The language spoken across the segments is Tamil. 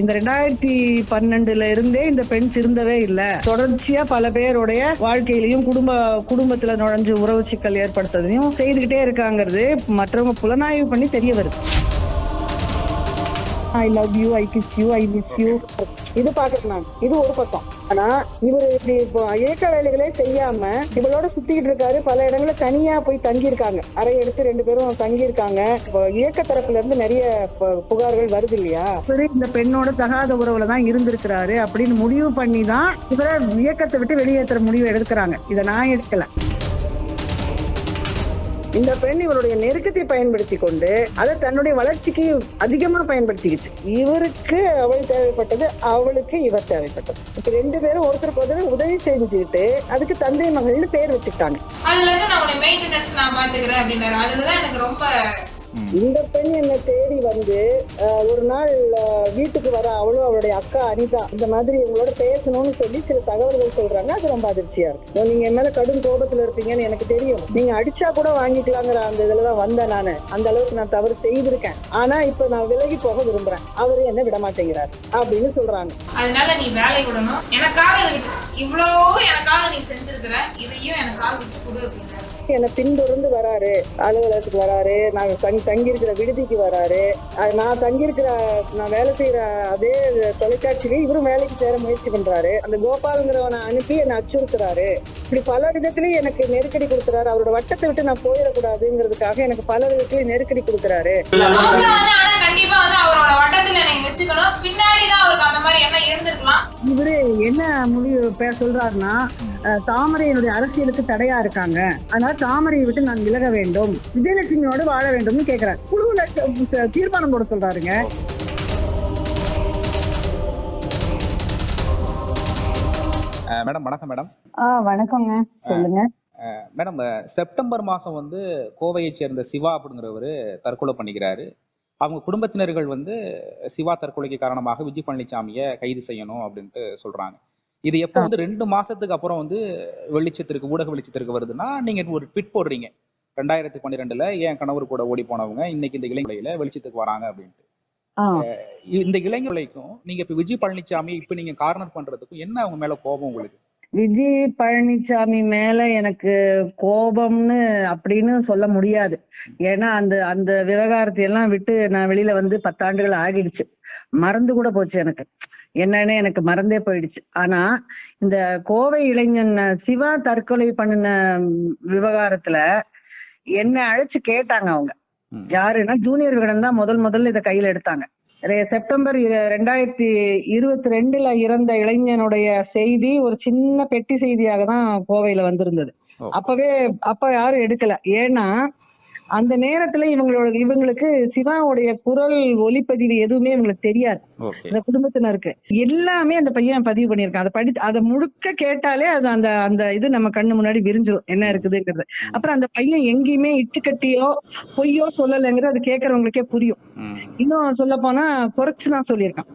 இந்த 2012 இருந்தே இந்த பெண் திருந்தவே இல்லை. தொடர்ச்சியா பல பேருடைய வாழ்க்கையிலையும் குடும்பத்துல நுழைஞ்சு உறவு சிக்கல் ஏற்படுத்துறதையும் செய்துகிட்டே இருக்காங்கிறது மற்றவங்க புலனாய்வு பண்ணி தெரிய வருது. I love you, I kiss you, I miss you, இது பாக்குறேன் நான். இது ஒரு பக்கம். ஆனா இவர் இப்படி இயக்க வேலைகளே செய்யாம இவளோட சுத்திக்கிட்டு இருக்காரு. பல இடங்கள தனியா போய் தங்கி இருக்காங்க. அறை எடுத்து 2 பேரும் தங்கி இருக்காங்க. இயக்க தரப்புல இருந்து நிறைய புகார்கள் வருது இல்லையா. இந்த பெண்ணோட தகாத உறவுல தான் இருந்திருக்கிறாரு அப்படின்னு முடிவு பண்ணி தான் இவரை இயக்கத்தை விட்டு வெளியேற்ற முடிவு எடுக்கிறாங்க. இதை நான் எடுக்கல. இந்த பெண் இவருடைய நெருக்கத்தை பயன்படுத்தி கொண்டு அதை தன்னுடைய வளர்ச்சிக்கு அதிகமா பயன்படுத்திக்கிச்சு. இவருக்கு அவள் தேவைப்பட்டது, அவளுக்கு இவர் தேவைப்பட்டது. இப்ப 2 பேரும் ஒருத்தருக்கு ஒருத்தர் உதவி செஞ்சுக்கிட்டு அதுக்கு தந்தை மகள்னு பேர் வச்சுக்கிட்டாங்க. இந்த பெண் என்ன தேடி வந்து ஒரு நாள் வீட்டுக்கு வர அவளும் அவளுடைய அக்கா அனிதா இந்த மாதிரி உங்களோட பேசணும்னு சொல்லி சில தகவல்கள் சொல்றாங்க. அது ரொம்ப அதிர்ச்சியா இருக்கு. நீங்க என் மேல கடும் கோபத்துல இருப்பீங்கன்னு எனக்கு தெரியும். நீங்க அடிச்சா கூட வாங்கிக்கலாங்கிற அந்த இதுலதான் வந்தேன் நானு. அந்த அளவுக்கு நான் தவறு செய்திருக்கேன். ஆனா இப்ப நான் விலகி போக விரும்புறேன். அவரு என்ன விட மாட்டேங்கிறார் அப்படின்னு சொல்றாங்க. அதனால நீ வேலை விடணும், எனக்காக எனக்காக நீ செஞ்சிருக்கிற, இதையும் எனக்காக விட்டு கொடு அப்படின்னா என்னை பின்தொடர்ந்து வராரு. அலுவலகத்துக்கு வராரு, நான் தங்கியிருக்கிற விடுதிக்கு வராரு. நான் தங்கியிருக்கிற நான் வேலை செய்யற அதே தொலைக்காட்சியில இவரும் வேலைக்கு சேர முயற்சி பண்றாரு. அந்த கோபாலுங்கிறவனை அனுப்பி என்னை அச்சுறுத்துறாரு. இப்படி பல விதத்திலயும் எனக்கு நெருக்கடி கொடுக்குறாரு. அவரோட வட்டத்தை விட்டு நான் போயிடக்கூடாதுங்கிறதுக்காக எனக்கு பல விதத்திலயும் நெருக்கடி கொடுக்குறாரு. இவரு என்ன முடிவு சொல்றாருன்னா, தாமரையினுடைய அரசியலுக்கு தடையா இருக்காங்க, அதனால தாமரையை விட்டு நான் விலக வேண்டும், விஜயலட்சுமியோடு வாழ வேண்டும் கேட்கிறார். குழுவுல தீர்மானம் போட சொல்றாருங்க. மேடம் வணக்கம். மேடம் வணக்கங்க, சொல்லுங்க மேடம். செப்டம்பர் மாசம் வந்து கோவையை சேர்ந்த சிவா அப்படிங்கிறவரு தற்கொலை பண்ணிக்கிறாரு. அவங்க குடும்பத்தினர்கள் வந்து சிவா தற்கொலைக்கு காரணமாக விஜய் பழனிசாமியை கைது செய்யணும் அப்படின்ட்டு சொல்றாங்க. இது எப்போ வந்து 2 மாசத்துக்கு அப்புறம் வந்து வெளிச்சத்திற்கு, ஊடக வெளிச்சத்திற்கு வருதுன்னா, நீங்க ஒரு ட்வீட் போடுறீங்க 2012 என் கணவர் கூட ஓடி போனவங்க இன்னைக்கு இந்த இளைஞர்ல வெளிச்சத்துக்கு வராங்க அப்படின்ட்டு. இந்த இளைஞர்களுக்கும் நீங்க இப்ப விஜய் பழனிசாமி இப்ப நீங்க கார்னர் பண்றதுக்கும் என்ன அவங்க மேல கோபம் உங்களுக்கு? விஜய் பழனிசாமி மேல எனக்கு கோபம்னு அப்படின்னு சொல்ல முடியாது. ஏன்னா அந்த அந்த விவகாரத்தை எல்லாம் விட்டு நான் வெளியில வந்து 10 ஆண்டுகள் ஆகிடுச்சு. மறந்து கூட போச்சு, எனக்கு என்னன்னு எனக்கு மறந்தே போயிடுச்சு. ஆனா இந்த கோவை இளைஞன் சிவா தற்கொலை பண்ணின விவகாரத்துல என்ன அழைச்சு கேட்டாங்க. அவங்க யாருன்னா ஜூனியர் விகடன் தான் முதல்ல இதை கையில எடுத்தாங்க. செப்டம்பர் 2022 இறந்த இளைஞனுடைய செய்தி ஒரு சின்ன பெட்டி செய்தியாக தான் கோவையில வந்திருந்தது. அப்ப யாரும் எடுக்கல. ஏன்னா அந்த நேரத்துல இவங்களுக்கு சிவாவுடைய குரல் ஒலிப்பதிவு எதுவுமே இவங்களுக்கு தெரியாது. இந்த குடும்பத்தினருக்கு எல்லாமே அந்த பையன் பதிவு பண்ணியிருக்கான். அதை முழுக்க கேட்டாலே அது அந்த அந்த இது நம்ம கண்ணு முன்னாடி விரிஞ்சிடும் என்ன இருக்குதுங்கிறது. அப்புறம் அந்த பையன் எங்கேயுமே இட்டுக்கட்டியோ பொய்யோ சொல்லலைங்கிறது அது கேட்கறவங்களுக்கே புரியும். இன்னும் சொல்ல போனா குறைச்சுதான் சொல்லியிருக்கான்,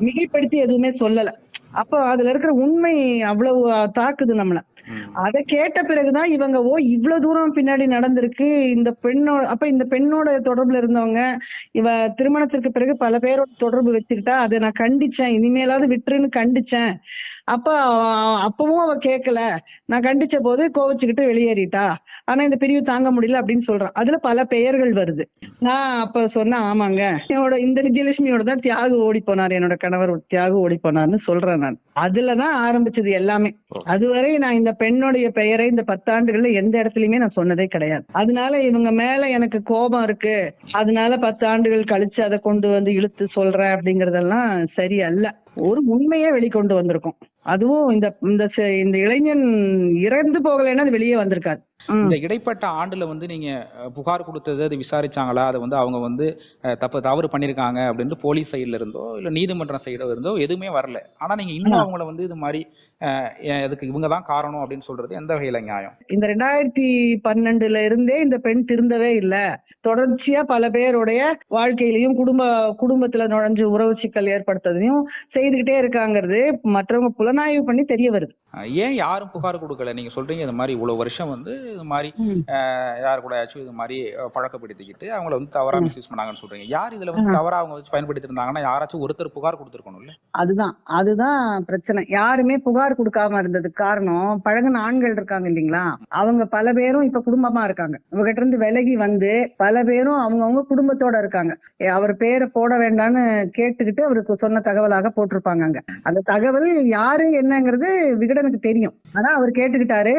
மிகைப்படுத்தி எதுவுமே சொல்லல. அப்ப அதுல இருக்கிற உண்மை அவ்வளவு தாக்குது நம்மள. அதை கேட்ட பிறகுதான் இவங்க இவ்வளவு தூரம் பின்னாடி நடந்திருக்கு இந்த பெண்ணோட. அப்ப இந்த பெண்ணோட தொடர்புல இருந்தவங்க இவ திருமணத்திற்கு பிறகு பல பேரோட தொடர்பு வச்சுக்கிட்டா அதை நான் கண்டிச்சேன், இனிமேலாவது விட்டுருன்னு கண்டிச்சேன். அப்பவும் அவ கேட்கல, நான் கண்டிச்ச போது கோவிச்சுக்கிட்டு வெளியேறிட்டா. ஆனா இந்த பிரிவு தாங்க முடியல அப்படின்னு சொல்றான். அதுல பல பெயர்கள் வருது. நான் அப்ப சொன்னேன், ஆமாங்க இந்த விஜயலட்சுமியோட தான் தியாகு ஓடி போனார், என்னோட கணவர் தியாகு ஓடி போனார்னு சொல்றேன் நான். அதுலதான் ஆரம்பிச்சது எல்லாமே. அதுவரை நான் இந்த பெண்ணுடைய பெயரை இந்த 10 ஆண்டுகள்ல எந்த இடத்துலயுமே நான் சொன்னதே கிடையாது. அதனால இவங்க மேல எனக்கு கோபம் இருக்கு, அதனால 10 ஆண்டுகள் கழிச்சு அதை கொண்டு வந்து இழுத்து சொல்றேன் அப்படிங்கறதெல்லாம் சரியல்ல. ஒரு உண்மையே வெளிக்கொண்டு வந்திருக்கும். அதுவும் இந்த இளைஞன் இறந்து போகலைன்னா அது வெளியே வந்திருக்காது. இந்த இடைப்பட்ட ஆண்டுல வந்து நீங்க புகார் கொடுத்தது அது விசாரிச்சாங்களா? அதை வந்து அவங்க வந்து தவறு பண்ணிருக்காங்க அப்படின்னு போலீஸ் சைட்ல இருந்தோ இல்ல நீதிமன்றம் சைடுல இருந்தோ எதுவுமே வரல. ஆனா நீங்க இன்னும் அவங்கள வந்து இது மாதிரி அதுக்கு இவங்கதான் காரணம் அப்படின்னு சொல்றது எந்த வகையில நியாயம்? இந்த 2012 இருந்தே இந்த பெண் திருந்தவே இல்லை. தொடர்ச்சியா பல பேருடைய வாழ்க்கையிலையும் குடும்பத்துல நுழைஞ்சு உறவு சிக்கல் ஏற்படுத்துறதையும் செய்துகிட்டே இருக்காங்கிறது மற்றவங்க புலனாய்வு பண்ணி தெரிய வருது. ஏன் யாரும் புகார் கொடுக்கல? நீங்க சொல்றீங்க இந்த மாதிரி இவ்வளவு வருஷம் வந்து இது மாதிரி யாரு கூடயாச்சும் இது மாதிரி பழக்கப்படுத்திக்கிட்டு அவங்கள வந்து தவறா மிஸ்யூஸ் பண்ணாங்கன்னு சொல்றீங்க. யார் இதுல வந்து தவறா அவங்க வச்சு பயன்படுத்தி இருந்தாங்கன்னா யாராச்சும் ஒருத்தர் புகார் கொடுத்துருக்கணும்ல? அதுதான் பிரச்சனை. யாருமே புகார் கொடுக்காம இருந்ததுக்கு காரணம் பழகுன ஆண்கள் இருக்காங்க இல்லைங்களா, அவங்க பல பேரும் இப்ப குடும்பமா இருக்காங்க. இவகிட்ட இருந்து விலகி வந்து பல பேரும் அவங்கவுங்க குடும்பத்தோட இருக்காங்க. அவர் பேரை போட வேண்டாம்னு கேட்டுக்கிட்டு அவருக்கு சொன்ன தகவலாக போட்டிருப்பாங்க. அங்க அந்த தகவல் யாரு என்னங்கிறது விகடனுக்கு தெரியும். ஆனா அவர் கேட்டுக்கிட்டாரு,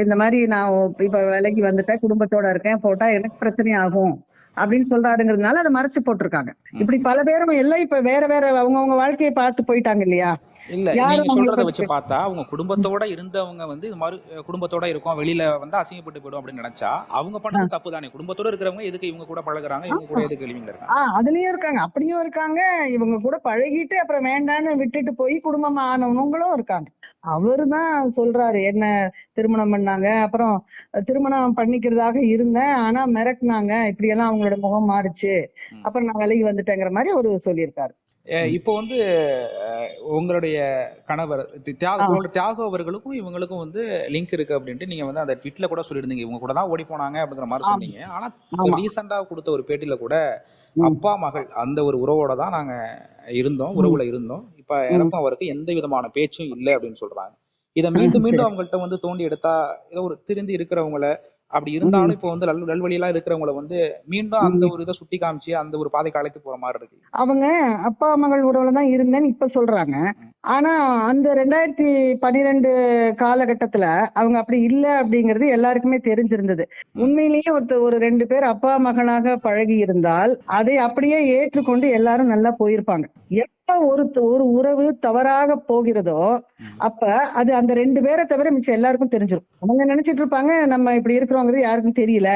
இந்த மாதிரி நான் இப்ப விலகி வந்துட்டேன், குடும்பத்தோட இருக்கேன், போட்டா எனக்கு பிரச்சனை ஆகும் அப்படின்னு சொல்றாருங்கிறதுனால அதை மறைச்சு போட்டிருக்காங்க. இப்படி பல பேரும் எல்லாம் இப்ப வேற வேற அவங்கவுங்க வாழ்க்கையை பார்த்து போயிட்டாங்க இல்லையா. இல்ல நீங்க சொல்றத வச்சு பார்த்தா அவங்க குடும்பத்தோட இருந்தவங்க வந்து இது மாதிரி குடும்பத்தோட இருக்கும், வெளியில வந்து அசிங்கப்பட்டு போயிடும் அப்படின்னு நினைச்சா அவங்க பண்ணது தப்பு தானே. குடும்பத்தோட இருக்கிறவங்க எதுக்கு இவங்க கூட பழகுறாங்க, இவங்க கூட எதுக்கு வெளியில இருக்காங்க? அதுலயும் இருக்காங்க, அப்படியும் இருக்காங்க. இவங்க கூட பழகிட்டு அப்புறம் வேண்டான்னு விட்டுட்டு போய் குடும்பம் ஆனவங்களும் இருக்காங்க. அவரு தான் சொல்றாரு, என்ன திருமணம் பண்ணாங்க, அப்புறம் திருமணம் பண்ணிக்கிறதாக இருந்தேன், ஆனா மிரட்டினாங்க, இப்படி எல்லாம் அவங்களோட முகம் மாறுச்சு, அப்புறம் நான் விலகி வந்துட்டேங்கிற மாதிரி அவரு சொல்லியிருக்காரு. இப்போ வந்து உங்களுடைய கணவர் தியாகு அவர்களுக்கும் இவங்களுக்கும் வந்து லிங்க் இருக்கு அப்படின்ட்டு நீங்க வந்து அந்த ட்விட்ல கூட சொல்லியிருந்தீங்க. இவங்க கூட தான் ஓடி போனாங்க அப்படிங்கிற மாதிரி சொன்னீங்க. ஆனா ரீசெண்டா கொடுத்த ஒரு பேட்டியில கூட அப்பா மகள் அந்த ஒரு உறவோட தான் நாங்க உறவுல இருந்தோம், இப்ப எனக்கும் அவருக்கு எந்த விதமான பேச்சும் இல்லை அப்படின்னு சொல்றாங்க. இதை மீண்டும் மீண்டும் அவங்கள்ட்ட வந்து தோண்டி எடுத்தா ஏதோ ஒரு திருந்தி இருக்கிறவங்கள அப்படி இருந்தாலும் இப்போ வந்து நல்வழியெல்லாம் இருக்கிறவங்கள வந்து மீண்டும் அந்த ஒரு இதை சுட்டி காமிச்சு அந்த ஒரு பாதைக்கு அழைத்து போற மாதிரி இருக்கு. அவங்க அப்பா மகள் உறவுல தான் இருந்தேன்னு இப்ப சொல்றாங்க. ஆனா அந்த 2012 காலகட்டத்துல அவங்க அப்படி இல்ல அப்படிங்கிறது எல்லாருக்குமே தெரிஞ்சிருந்தது. உண்மையிலேயே ஒரு 2 பேர் அப்பா மகனாக பழகி இருந்தால் அதை அப்படியே ஏற்றுக்கொண்டு எல்லாரும் நல்லா போயிருப்பாங்க. எப்ப ஒரு உறவு தவறாக போகிறதோ அப்ப அது அந்த 2 பேரை தவிர மிச்சம் எல்லாருக்கும் தெரிஞ்சிடும். அவங்க நினைச்சிட்டு இருப்பாங்க நம்ம இப்படி இருக்கிறோங்கிறது யாருக்கும் தெரியல,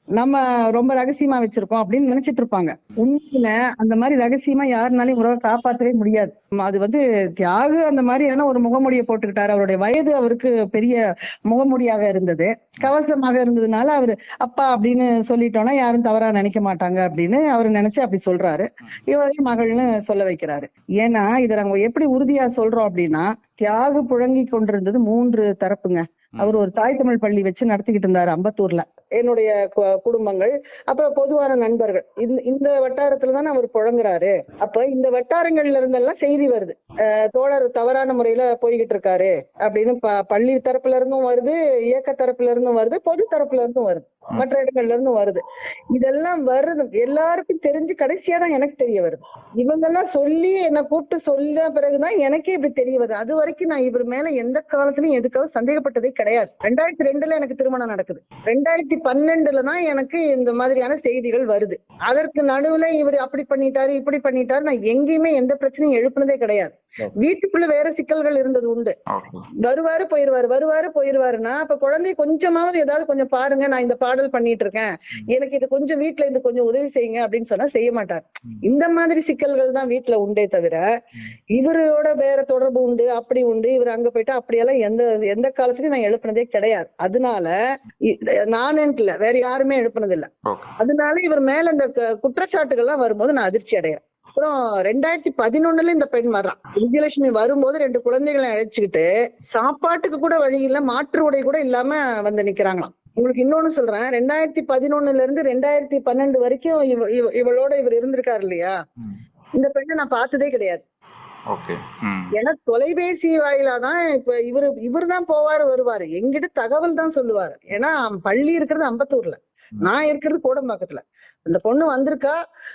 நம்ம ரொம்ப ரகசியமா வச்சிருக்கோம் அப்படின்னு நினைச்சிட்டு இருப்பாங்க. உண்மையில அந்த மாதிரி ரகசியமா யாருனாலையும் உறவை காப்பாற்றவே முடியாது. அது வந்து தியாகு அந்த மாதிரியான ஒரு முகமூடியை போட்டுக்கிட்டாரு. அவருடைய வயது அவருக்கு பெரிய முகமூடியாக இருந்தது, கவசமாக இருந்ததுனால அவரு அப்பா அப்படின்னு சொல்லிட்டோம்னா யாரும் தவறா நினைக்க மாட்டாங்க அப்படின்னு அவரு நினைச்சு அப்படி சொல்றாரு. இவரையும் மகள்னு சொல்ல வைக்கிறாரு. ஏன்னா இதை நாங்க எப்படி உறுதியா சொல்றோம் அப்படின்னா, தியாகு புழங்கி கொண்டிருந்தது 3 தரப்புங்க. அவர் ஒரு தாய் தமிழ் பள்ளி வச்சு நடத்திக்கிட்டு இருந்தாரு அம்பத்தூர்ல. என்னுடைய குடும்பங்கள் அப்புறம் பொதுவான நண்பர்கள் இந்த வட்டாரத்துல தானே அவர் புழங்குறாரு. அப்ப இந்த வட்டாரங்கள்ல இருந்தெல்லாம் செய்தி வருது, தோழர் தவறான முறையில போய்கிட்டு இருக்காரு அப்படின்னு பள்ளி தரப்புல இருந்தும் வருது, இயக்க தரப்புல இருந்தும் வருது, பொது தரப்புல இருந்தும் வருது, மற்ற இடங்கள்ல இருந்தும் வருது. இதெல்லாம் வருது எல்லாருக்கும் தெரிஞ்சு கடைசியா தான் எனக்கு தெரிய வருது. இவங்கெல்லாம் சொல்லி என்னை கூப்பிட்டு சொல்ல பிறகுதான் எனக்கே இப்படி தெரிய வருது. அது வரைக்கும் நான் இவர் மேல எந்த காலத்திலயும் எதுக்காவது சந்தேகப்பட்டதே கிடையாது. 2002 எனக்கு திருமணம் நடக்குது, 2012 தான் எனக்கு இந்த மாதிரியான செய்திகள் வருது. அதற்கு நடுவுல இவர் அப்படி பண்ணிட்டாரு இப்படி பண்ணிட்டாரு, நான் எங்கேயுமே எந்த பிரச்சனையும் எழுப்புனதே கிடையாது. வீட்டுக்குள்ள வேற சிக்கல்கள் இருந்தது உண்டு. வருவாரு போயிருவாருன்னா அப்ப குழந்தை கொஞ்சமாவது ஏதாவது கொஞ்சம் பாருங்க, நான் இந்த பாடல் பண்ணிட்டு இருக்கேன், எனக்கு இது கொஞ்சம் வீட்டுல இருந்து கொஞ்சம் உதவி செய்யுங்க அப்படின்னு சொன்னா செய்ய மாட்டார். இந்த மாதிரி சிக்கல்கள் தான் வீட்டுல உண்டே தவிர இவரோட வேற தொடர்பு உண்டு அப்படி உண்டு, இவர் அங்க போயிட்டா அப்படியெல்லாம் எந்த காலத்துலயும் நான் எழுப்புனதே கிடையாது. அதனால நான் இல்ல வேற யாருமே எழுப்புனது இல்ல. அதனால இவர் மேல இந்த குற்றச்சாட்டுகள்லாம் வரும்போது நான் அதிர்ச்சி அடைகிறேன். அப்புறம் 2011 இந்த பெண் வர்றான். விஜயலட்சுமி வரும்போது 2 குழந்தைகளை அழைச்சுக்கிட்டு சாப்பாட்டுக்கு கூட வழி இல்ல, மாற்று உடை கூட இல்லாம வந்து நிக்கிறாங்களாம். உங்களுக்கு இன்னொன்னு சொல்றேன், 2011 இருந்து 2012 வரைக்கும் இவளோட இவர் இருந்திருக்காரு இல்லையா, இந்த பெண்ணை நான் பார்த்ததே கிடையாது. ஏன்னா தொலைபேசி வாயிலாதான் இப்ப இவரு தான் போவாரு வருவாரு, எங்கிட்ட தகவல் தான் சொல்லுவாரு. ஏன்னா பள்ளி இருக்கிறது அம்பத்தூர்ல, நான் இருக்கிறது கோடம்பாக்கத்துல. அந்த பொண்ணு வந்திருக்கா,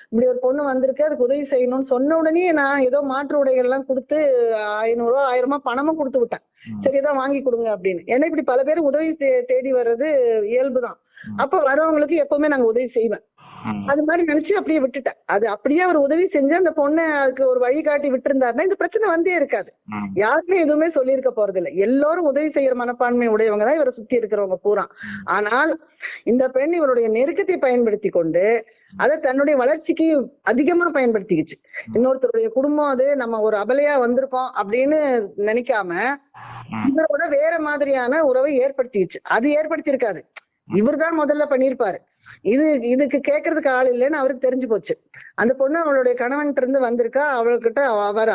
இப்படி ஒரு பொண்ணு வந்திருக்கு, அதுக்கு உதவி செய்யணும்னு சொன்ன உடனே நான் ஏதோ மாற்று உடைகள் எல்லாம் கொடுத்து 500 1000 பணமும் கொடுத்து விட்டேன். சரிதான் வாங்கி கொடுங்க அப்படின்னு. ஏன்னா இப்படி பல பேர் உதவி தேடி வர்றது இயல்புதான். அப்ப வரவங்களுக்கு எப்பவுமே நாங்க உதவி செய்வேன். அது மாதிரி நினைச்சு அப்படியே விட்டுட்டேன். அது அப்படியே அவர் உதவி செஞ்சு அந்த பொண்ணை அதுக்கு ஒரு வழிகாட்டி விட்டு இருந்தாருன்னா இந்த பிரச்சனை வந்தே இருக்காது. யாருமே எதுவுமே சொல்லியிருக்க போறது இல்லை. எல்லாரும் உதவி செய்யற மனப்பான்மை உடையவங்க தான் இவரை சுத்தி இருக்கிறவங்க பூரா. ஆனால் இந்த பெண் இவருடைய நெருக்கத்தை பயன்படுத்தி கொண்டு அதை தன்னுடைய வளர்ச்சிக்கு அதிகமா பயன்படுத்திக்கிச்சு. இன்னொருத்தருடைய குடும்பம் அது, நம்ம ஒரு அபலையா வந்திருக்கோம் அப்படின்னு நினைக்காம இவரோட வேற மாதிரியான உறவை ஏற்படுத்திக்கிச்சு. அது ஏற்படுத்தி இருக்காது, இவர் தான் முதல்ல பண்ணிருப்பாரு. இதுக்கு கேட்கறதுக்கு ஆள் இல்லைன்னு அவருக்கு தெரிஞ்சு போச்சு. அந்த பொண்ணு அவளுடைய கணவன்கிட்ட இருந்து வந்திருக்கா, அவள்கிட்ட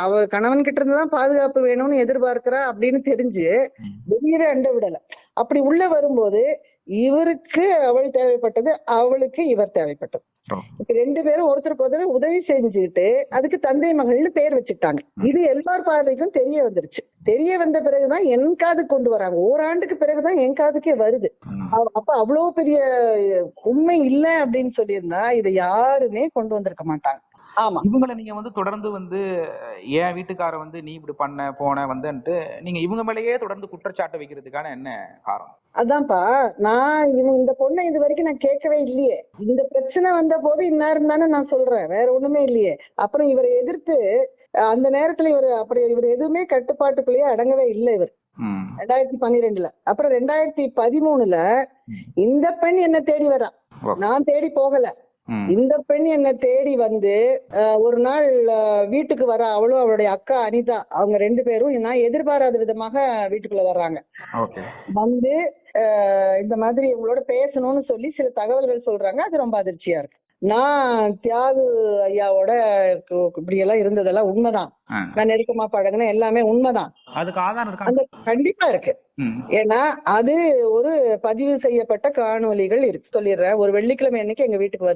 அவ கணவன் கிட்ட இருந்து தான் பாதுகாப்பு வேணும்னு எதிர்பார்க்கிறா அப்படின்னு தெரிஞ்சு வெளியே அண்ட விடல. அப்படி உள்ள வரும்போது இவருக்கு அவள் தேவைப்பட்டது, அவளுக்கு இவர் தேவைப்பட்டது. இப்ப 2 பேரும் ஒருத்தருக்கு ஒருத்தர் உதவி செஞ்சுட்டு அதுக்கு தந்தை மகள்னு பேர் வச்சுட்டாங்க. இது எல்லார் பார்வைக்கும் தெரிய வந்துருச்சு. தெரிய வந்த பிறகுதான் என் காதுக்கு கொண்டு வராங்க. ஓராண்டுக்கு பிறகுதான் என் காதுக்கே வருது. அப்ப அவ்வளவு பெரிய உண்மை இல்ல அப்படின்னு சொல்லியிருந்தா இதை யாருமே கொண்டு வந்திருக்க மாட்டாங்க. ஆமா, இவங்களை நீங்க வந்து தொடர்ந்து வந்து என் வீட்டுக்கார வந்து நீ இப்படி பண்ண போன வந்துட்டு நீங்க இவங்க மேலேயே தொடர்ந்து குற்றச்சாட்டு வைக்கிறதுக்கான என்ன காரணம்? அதான்ப்பா, நான் இந்த பொண்ணை இது வரைக்கும் நான் கேட்கவே இல்லையே. இந்த பிரச்சனை வந்த போது இன்னாரும் தானே நான் சொல்றேன், வேற ஒண்ணுமே இல்லையே. அப்புறம் இவரை எதிர்த்து அந்த நேரத்துல இவர் எதுவுமே கட்டுப்பாட்டுக்குள்ளேயே அடங்கவே இல்லை. இவர் 2012 அப்புறம் 2013 இந்த பெண் என்ன தேடி வரா, நான் தேடி போகல. இந்த பெண் என்ன தேடி வந்து ஒரு நாள் வீட்டுக்கு வர, அவளும் அவளுடைய அக்கா அனிதா, அவங்க 2 பேரும் நான் எதிர்பாராத விதமாக வீட்டுக்குள்ள வர்றாங்க. வந்து இந்த மாதிரி உங்களோட பேசணும்னு சொல்லி சில தகவல்கள் சொல்றாங்க. அது ரொம்ப அதிர்ச்சியா இருக்கு. நான் தியாகு ஐயாவோட இப்படி எல்லாம் இருந்ததெல்லாம் உண்மைதான். நான் நெருக்கமா பழகின எல்லாமே உண்மைதான். அதுக்கு ஆதாரம் அந்த கண்டிப்பா இருக்கு. ஏன்னா அது ஒரு பதிவு செய்யப்பட்ட காணொலிகள் இருக்கு. சொல்லிடுறேன். ஒரு வெள்ளிக்கிழமை அன்னைக்கு எங்க வீட்டுக்கு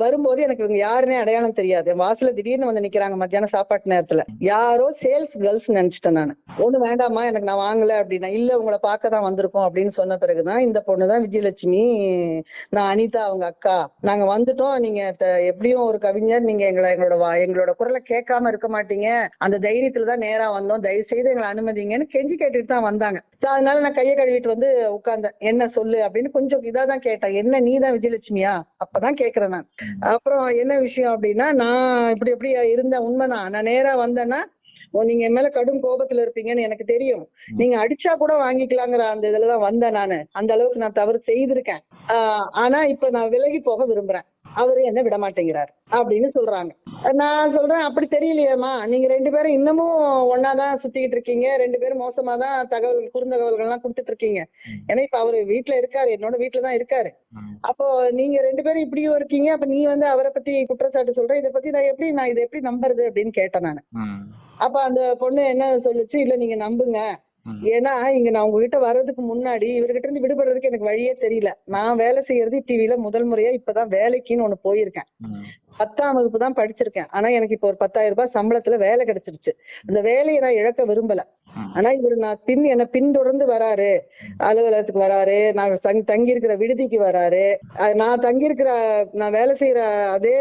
வரும்போது எனக்கு இவங்க யாருன்னே அடையாளம் தெரியாது. வாசல்ல திடீர்னு வந்து நிக்கிறாங்க மத்தியானம் சாப்பாட்டு நேரத்துல. யாரோ சேல்ஸ் கேர்ள்ஸ் நினைச்சிட்டேன் நான். ஒண்ணு வேண்டாமா, எனக்கு நான் வாங்கல அப்படின்னா, இல்ல உங்களை பார்க்க தான் வந்திருக்கோம் அப்படின்னு சொன்ன பிறகுதான் இந்த பொண்ணுதான் விஜயலட்சுமி, நான் அனிதா அவங்க அக்கா, நாங்க வந்துட்டோம், நீங்க எப்படியும் ஒரு கவிஞர், நீங்க எங்களோட குரலை கேட்காம இருக்க மாட்டீங்க, அந்த தைரியத்துலதான் நேரா வந்தோம், தயவு செய்து எங்களை அனுமதிங்கன்னு கெஞ்சி கேட்டுட்டு தான் வந்தாங்க. அதனால நான் கையை கழுவிட்டு வந்து உட்கார்ந்தேன். என்ன சொல்லு அப்படின்னு கொஞ்சம் இதாதான் கேட்டேன். என்ன நீதான் விஜயலட்சுமியா? அப்பதான் கேக்குறேன் நான். அப்புறம் என்ன விஷயம் அப்படின்னா, நான் இப்படி எப்படி இருந்தேன், உண்மைதான். நான் நேரா வந்தேன்னா நீங்க என் மேல கடும் கோபத்துல இருப்பீங்கன்னு எனக்கு தெரியும். நீங்க அடிச்சா கூட வாங்கிக்கலாங்கிற அந்த இதுலதான் வந்தேன் நானு. அந்த அளவுக்கு நான் தவறு செய்திருக்கேன். ஆனா இப்ப நான் விலகி போக விரும்புறேன், அவரு என்ன விட மாட்டேங்கிறாரு அப்படின்னு சொல்றாங்க. நான் சொல்றேன், அப்படி தெரியலையேம்மா, நீங்க 2 பேரும் இன்னமும் ஒன்னாதான் சுத்திக்கிட்டு இருக்கீங்க, 2 பேரும் மோசமாதான் குறுந்தகவல்கள் எல்லாம் கொடுத்துட்டு இருக்கீங்க. ஏன்னா இப்ப அவரு வீட்டுல இருக்காரு, என்னோட வீட்டுலதான் இருக்காரு. அப்போ நீங்க 2 பேரும் இப்படியும் இருக்கீங்க, அப்ப நீ வந்து அவரை பத்தி குற்றச்சாட்டு சொல்ற, இதை பத்தி நான் இதை எப்படி நம்புறது அப்படின்னு கேட்டேன் நானு. அப்ப அந்த பொண்ணு என்ன சொல்லுச்சு, இல்ல நீங்க நம்புங்க, ஏன்னா இங்க நான் உங்ககிட்ட வர்றதுக்கு முன்னாடி இவர்கிட்ட இருந்து விடுபடுறதுக்கு எனக்கு வழியே தெரியல. நான் வேலை செய்யறது டிவில முதல் முறையா இப்பதான் வேலைக்குன்னு ஒண்ணு போயிருக்கேன். 10ஆம் வகுப்பு தான் படிச்சிருக்கேன். ஆனா எனக்கு இப்போ ஒரு 10,000 ரூபாய் சம்பளத்துல வேலை கிடைச்சிருச்சு. அந்த வேலையை நான் இழக்க விரும்பல. ஆனா இவரு என்ன பின்தொடர்ந்து வராரு, அலுவலகத்துக்கு வராரு, நான் தங்கி இருக்கிற விடுதிக்கு வராரு, நான் வேலை செய்யற அதே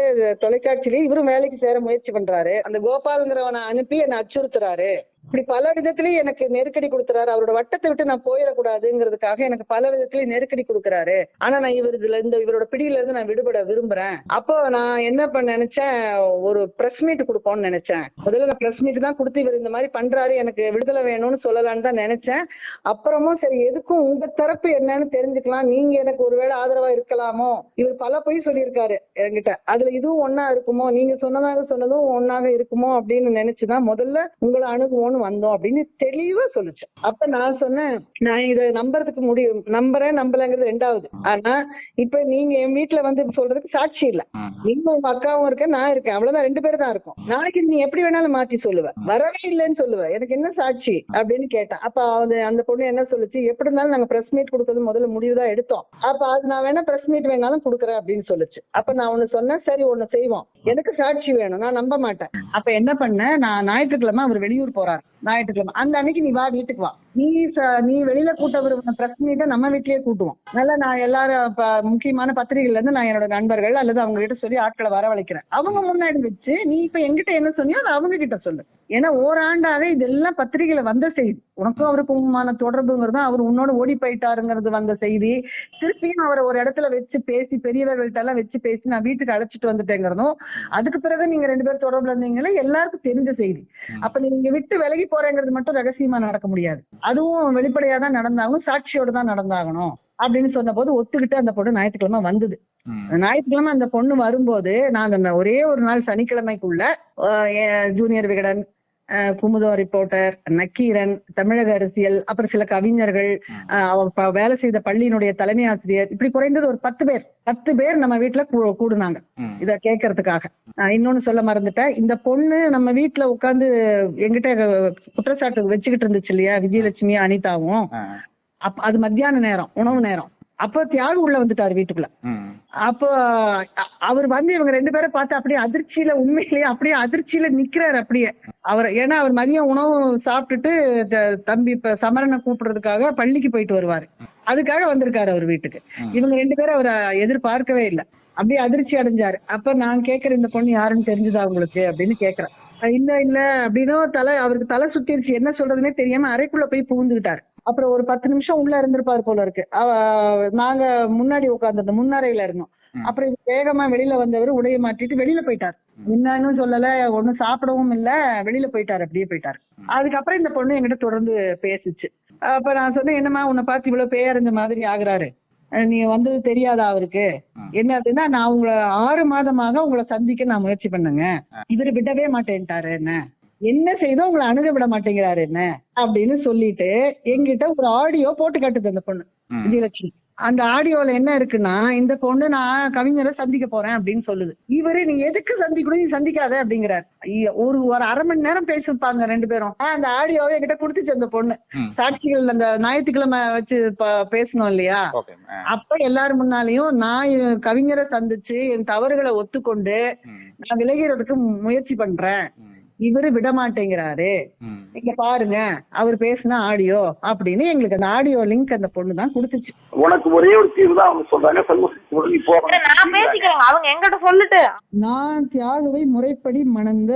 தொலைக்காட்சியிலேயே இவரும் வேலைக்கு சேர முயற்சி பண்றாரு. அந்த கோபாலுங்கிறவனை அனுப்பி என்னை அச்சுறுத்துறாரு. இப்படி பல விதத்திலயும் எனக்கு நெருக்கடி கொடுக்குறாரு. அவரோட வட்டத்தை விட்டு நான் போயிடக்கூடாதுங்கிறதுக்காக எனக்கு பல விதத்திலயும் நெருக்கடி கொடுக்குறாரு. ஆனா நான் இவரோட பிடியில இருந்து நான் விடுபட விரும்புறேன். அப்போ நான் என்ன நினைச்சேன், ஒரு பிரஸ் மீட் கொடுப்போம்னு நினைச்சேன். முதல்ல நான் பிரஸ் மீட் தான் கொடுத்து இவர் இந்த மாதிரி பண்றாரு, எனக்கு விடுதலை வேணும்னு சொல்லலான்னு தான் நினைச்சேன். அப்புறமும் சரி, எதுக்கும் உங்க தரப்பு என்னன்னு தெரிஞ்சுக்கலாம், நீங்க எனக்கு ஒருவேளை ஆதரவா இருக்கலாமோ, இவர் பல பொய் சொல்லியிருக்காரு என்கிட்ட, அதுல இதுவும் ஒன்னா இருக்குமோ, நீங்க சொன்னதும் ஒன்னாக இருக்குமோ அப்படின்னு நினைச்சுதான் முதல்ல உங்களை அணுகுவோன்னு வந்தோம் அப்படின்னு தெளிவா சொல்லுச்சு. அப்ப நான் சொன்னேன், நான் இதை நம்புறதுக்கு முடியும், நம்பலங்கிறது 2வது. ஆனா இப்ப நீங்க என் வீட்டுல வந்து சொல்றதுக்கு சாட்சி இல்ல. நீங்க உங்க அக்காவும் இருக்க, நான் இருக்கேன், அவ்வளவுதான், 2 பேரும் தான் இருக்கும். நாளைக்கு நீ எப்படி வேணாலும் மாத்தி சொல்லுவ, வரவே இல்லைன்னு சொல்லுவ, எனக்கு என்ன சாட்சி அப்படின்னு கேட்டேன். அப்ப அந்த பொண்ணு என்ன சொல்லுச்சு, எப்படி இருந்தாலும் நாங்க பிரஸ் மீட் கொடுக்கறது முதல்ல முடிவுதான் எடுத்தோம், அப்ப அது நான் வேணா பிரஸ் மீட் வேணாலும் கொடுக்குறேன் அப்படின்னு சொல்லுச்சு. அப்ப நான் ஒண்ணு சொன்னேன், சரி ஒண்ணு செய்வோம், எனக்கு சாட்சி வேணும், நான் நம்ப மாட்டேன். அப்ப என்ன பண்ண, நான் ஞாயிற்றுக்கிழமை அவர் வெளியூர் போறாரு, ஞாயிற்றுக்கிழமை அந்த அன்னைக்கு நீ வா, வீட்டுக்கு வா, நீ வெளியில கூட்ட விரும்பின பிரஸ் மீட்டை நம்ம வீட்லயே கூட்டுவோம். நல்லா நான் எல்லாரும் முக்கியமான பத்திரிகைல இருந்து நான் என்னோட நண்பர்கள் அல்லது அவங்க கிட்ட சொல்லி ஆட்களை வரவழைக்கிறேன். அவங்க முன்னாடி வச்சு நீ இப்ப எங்கிட்ட என்ன சொன்னியோ அதை அவங்க கிட்ட சொல்லு. ஏன்னா ஓராண்டாவே இதெல்லாம் பத்திரிகையில வந்த செய்தி, உனக்கும் அவருக்குமான தொடர்புங்கிறது, அவர் உன்னோட ஓடி போயிட்டாருங்கிறது வந்த செய்தி, திருப்பியும் அவரை ஒரு இடத்துல வச்சு பேசி பெரியவர்கள்ட்ட எல்லாம் வச்சு பேசி நான் வீட்டுக்கு அழைச்சிட்டு வந்துட்டேங்கிறதும், அதுக்கு பிறகு நீங்க 2 பேரும் தொடர்புல இருந்தீங்களே எல்லாருக்கும் தெரிஞ்ச செய்தி. அப்ப நீங்க விட்டு விலகி போறேங்கிறது மட்டும் ரகசியமா நடக்க முடியாது, அதுவும் வெளிப்படையா தான் நடந்தாகணும், சாட்சியோட தான் நடந்தாகணும் அப்படின்னு சொன்ன போது ஒத்துக்கிட்டு அந்த பொண்ணு ஞாயிற்றுக்கிழமை வந்தது. ஞாயிற்றுக்கிழமை அந்த பொண்ணு வரும்போது நான் அந்த ஒரே ஒரு நாள் சனிக்கிழமைக்குள்ள ஜூனியர் விகடன், குமுதம் ரிப்போர்ட்டர், நக்கீரன், தமிழக அரசியல், அப்புறம் சில கவிஞர்கள், வேலை செய்த பள்ளியினுடைய தலைமை ஆசிரியர், இப்படி குறைந்தது ஒரு 10 பேர் நம்ம வீட்டுல கூடுனாங்க இத கேட்கறதுக்காக. இன்னொன்னு சொல்ல மறந்துட்டேன், இந்த பொண்ணு நம்ம வீட்டுல உட்கார்ந்து எங்கிட்ட குற்றச்சாட்டு வச்சுக்கிட்டு இருந்துச்சு இல்லையா, விஜயலட்சுமி அனிதாவும், அது மத்தியான நேரம், உணவு நேரம். அப்போ தியாகு உள்ள வந்துட்டாரு வீட்டுக்குள்ள. அப்போ அவர் வந்து இவங்க 2 பேரை பார்த்து அப்படியே அதிர்ச்சியில, உண்மையிலேயே அப்படியே அதிர்ச்சியில நிக்கிறாரு அப்படியே. அவர் ஏன்னா அவர் மதியம் உணவு சாப்பிட்டுட்டு தம்பி இப்ப சமரனை கூப்பிடுறதுக்காக பள்ளிக்கு போயிட்டு வருவாரு, அதுக்காக வந்திருக்காரு அவர் வீட்டுக்கு. இவங்க 2 பேரும் அவரை எதிர்பார்க்கவே இல்லை, அப்படியே அதிர்ச்சி அடைஞ்சாரு. அப்ப நான் கேக்குறேன், இந்த பொண்ணு யாருன்னு தெரிஞ்சுதா உங்களுக்கு அப்படின்னு கேக்குறேன். இல்ல இல்ல அப்படின்னு அவருக்கு தலை சுத்திருச்சு, என்ன சொல்றதுன்னே தெரியாம அறைக்குள்ள போய் புகுந்துகிட்டாரு. அப்புறம் ஒரு 10 நிமிஷம் உள்ள இருந்திருப்பாரு போல இருக்கு. நாங்க முன்னாடி உட்காந்துருந்தோம், முன்னறையில இருந்தோம். அப்புறம் வேகமா வெளியில வந்தவர் உடைய மாட்டிட்டு வெளியில போயிட்டாரு. என்னன்னு சொல்லல, ஒண்ணும் சாப்பிடவும் இல்ல, வெளியில போயிட்டாரு, அப்படியே போயிட்டாரு. அதுக்கப்புறம் இந்த பொண்ணு என்கிட்ட தொடர்ந்து பேசிச்சு. அப்ப நான் சொன்னேன், என்னம்மா உன்னை பார்த்து இவ்வளவு பேரஞ்ச மாதிரி ஆகுறாரு, நீ வந்தது தெரியாதா அவருக்கு? என்ன அப்படின்னா, நான் உங்களை 6 மாதமாக உங்களை சந்திக்க நான் முயற்சி பண்ணுங்க, இவரு விடவே மாட்டேன்ட்டாரு, என்ன செய்தோ உங்களை அணுக விட மாட்டேங்கிறாரு என்ன அப்படின்னு சொல்லிட்டு என்கிட்ட ஒரு ஆடியோ போட்டு காட்டுது அந்த பொண்ணு விஜயலட்சுமி. அந்த ஆடியோல என்ன இருக்குன்னா, இந்த பொண்ணு நான் கவிஞரை சந்திக்க போறேன் அப்படின்னு சொல்லுது. இவரு நீ எதுக்கு சந்திக்கணும், நீ சந்திக்காத அப்படிங்கிறாரு. ஒரு 1/2 மணி நேரம் பேசிருப்பாங்க 2 பேரும். அந்த ஆடியோவை என்கிட்ட கொடுத்துச்சு அந்த பொண்ணு. சாட்சிகள் அந்த ஞாயிற்றுக்கிழமை வச்சு பேசணும் இல்லையா, அப்ப எல்லாரும் முன்னாலையும் நான் கவிஞரை சந்திச்சு என் தவறுகளை ஒத்துக்கொண்டு நான் விலகிறதுக்கு முயற்சி பண்றேன், இவரு விட மாட்டேங்கிறாரு, நீங்க பாருங்க அவர் பேசின ஆடியோ அப்படின்னு எங்களுக்கு அந்த ஆடியோ லிங்க் அந்த பொண்ணு தான் கொடுத்துச்சு. உனக்கு ஒரே ஒரு தீர்வு தான் அவங்க சொல்றாங்க, நான் பேசிக்கிறேன், அவங்க எங்கிட்ட சொல்லிட்டு. நான் தியாகுவை முறைப்படி மணந்த